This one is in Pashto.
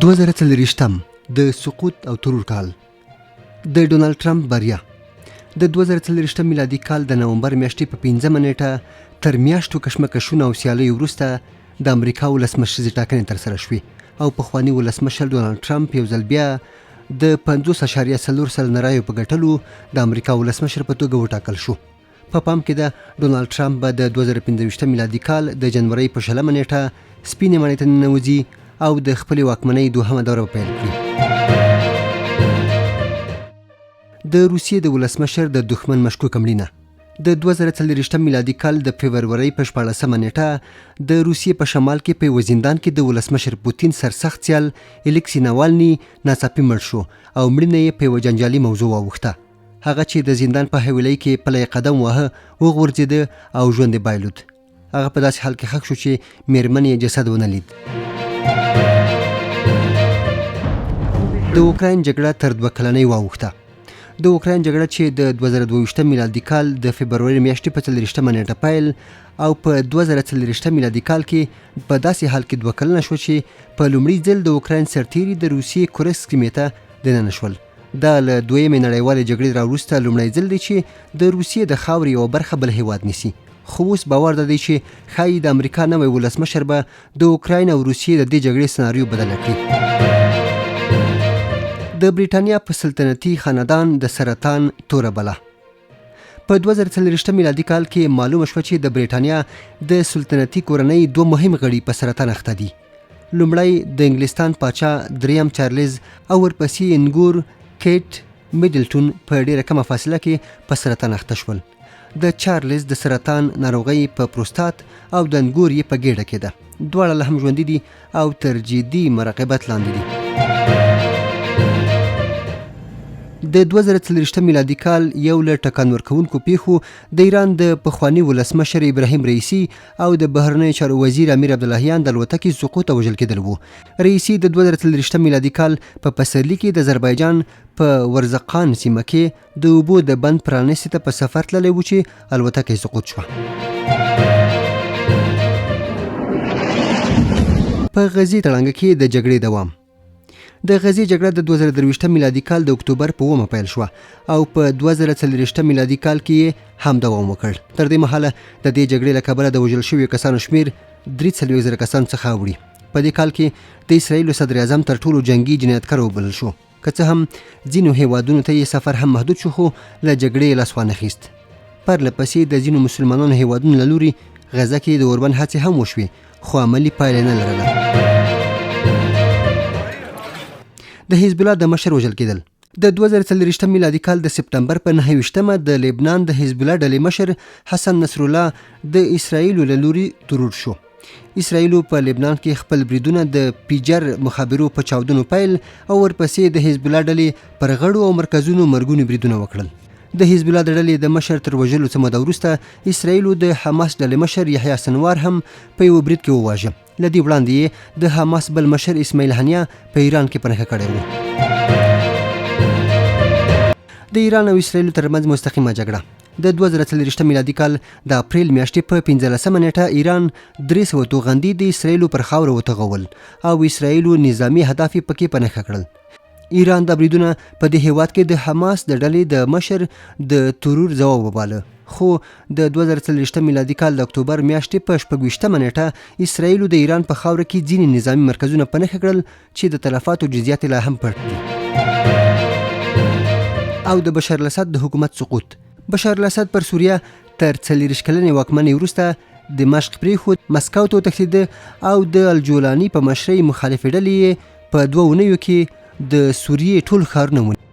2040 د سقوط او ترور کال د ډونالډ ټرمپ بریا د 2040 میلادي کال د نومبر میاشتې په 15 نیټه تر میاشتو کشمکشونو او سیالیو وروسته د امریکا ولسمشرۍ ټاکنې ترسره شوې او پخواني ولسمشر ډونالډ ټرمپ یو ځل بیا د 50.4 سلنه رایو په ګټلو د امریکا ولسمشر په توګه وټاکل شو. په پام کې ده ډونالډ ټرمپ به د 2015 میلادي کال د جنورۍ په 20 نیټه سپینې ماڼۍ ته ننوځي او د خپلې واکمنۍ دوهمه دوره پیل کړي. د روسیې د ولسمشر د دښمن مشکوکه مړینه د 2040 میلادي کال د فبرورۍ په 14 نیټه د روسیې په شمال کې په یو زندان کې د ولسمشر پوتین سرسخت سیال الکسی ناوالني ناڅاپي مړ شو او مړینه یې په یوه جنجالي موضوع واوښته. هغه چې د زندان په حویلۍ کې پلی قدم واهه وغورځېده او ژوند یې بایلود. هغه په داسې حال کې ښخ شو چې میرمن یې جسد ونه لید. د اوکراین جګړه تر 2 کلنۍ واوښته. د اوکراین جګړه چې د 2022 میلادي کال د فبرورۍ میاشتې په 40 نیټه پیل او په 2040 میلادي کال کې په داسې حال کې 2 کلنه شو چې په لومړي ځل د اوکراین سرتیري د روسیې کورسک سیمې ته دننه شول. دا له دویمې نړیوالې جګړې راوروسته لومړی ځل دی چې د روسیې د خاورې یوه برخه بل هیواد نیسي. خو اوس باور ده دی چې ښایي د امریکا نوی ولسمشر به د اوکراین او روسیې د دې جګړې سناریو بدله کړي. د بریټانیا په سلطنتي خاندان د سرطان توره بلا. په 2040 میلادي کال کې معلومه شوه چې د بریټانیا د سلطنتي کورنۍ 2 مهم غړي په سرطان اخته دي. لومړی د انګلستان پاچا دریم چارلز او ورپسې انګور کیټ میډلټون په ډیره کمه فاصله کې په سرطان اخته شول. د چارلز د سرطان ناروغۍ په پروستات او د انګور یې په ګېډه کې ده. دواړه لا هم ژوندي دي او تر جدي مراقبت لاندې دي. د 2040 میلادي کال یو له ټکان ورکوونکو پیښو د ایران د پخواني ولسمشر ابراهیم رئیسي او د بهرنیو چارو وزیر امیر عبداللهیان د الوتکې سقوط او وژل کېدل وو. رئیسي د 2040 میلادي کال په پسرلي کې د آذربایجان په ورزقان سیمه کې د اوبو د بند پرانیستې ته په سفر تللی و چې الوتکه یې سقوط شوه. په غزې تړانګه کې د جګړې دوام. د غزې جګړه د 2023 میلادي کال د اکتوبر په 9 پیل شوه او په 2040 میلادي کال کې هم دوام وکړ. تر دې مهاله د دې جګړې له کبله د وژل شویو کسانو شمېر 43,000 کسانو څخه اوړي. په دې کال کې د اسرائیلو صدر اعظم تر ټولو جنګي جنایتکار وبلل شو. که څه هم ځینو هیوادونو ته یې سفر هم محدود شو خو له جګړې لاس وانخیست. پرله پسې د ځینو مسلمانانو هیوادونو له لوري غزه کې د اوربند هڅې هم وشوې خو عملي پایله نه لرله. د حزب الله د مشر وژل کېدل. د 2040 میلادي کال د سپتمبر په 29مه د لبنان د حزب الله ډلې مشر حسن نصر الله د اسرائیلو له لوري ترور شو. اسرائیلو په لبنان کې خپل بریدونه د پیجر مخابرو په چاودنو پیل او ورپسې د حزب الله ډلې پر غړو او مرکزونو مرګونو بریدونه وکړل. د حزب الله د ډلې د مشر تر وژلو څه موده وروسته اسرائیلو د حماس ډلې مشر یحیی سنوار هم په یو برید کې وواژه. له دې وړاندې یې د حماس بل مشر اسماعیل هنیه په ایران کې پنهه کړی و. د ایران او اسرائیلو ترمنځ مستقیمه جګړه. د 2040 میلادي کال د اپریل میاشتې په 15 نیټه ایران 300 توغندي د اسرائیلو پر خاوره وتغول او اسرائیلو نظامی اهداف یې پکې پنهه کړل. ایران دا بریدونه په دې هیواد کې د حماس د ډلې د مشر د ترور ځواب وباله. خو د 2040 میلادي کال د اکتوبر میاشتې په 26 نیټه اسرائیلو د ایران په خاوره کې ځینې نظامي مرکزونه پنهه کړل چې د تلفاتو جزیات لا هم پټ دي. او د بشار الاسد د حکومت سقوط. بشار الاسد پر سوریه تر 40 کلنې واکمنۍ وروسته دمشق پرېښود، مسکو ته وتښتېده او د الجولاني په مشرۍ مخالفې ډلې په 2 اونیو کې د سوریې ټول ښارونه ونیول.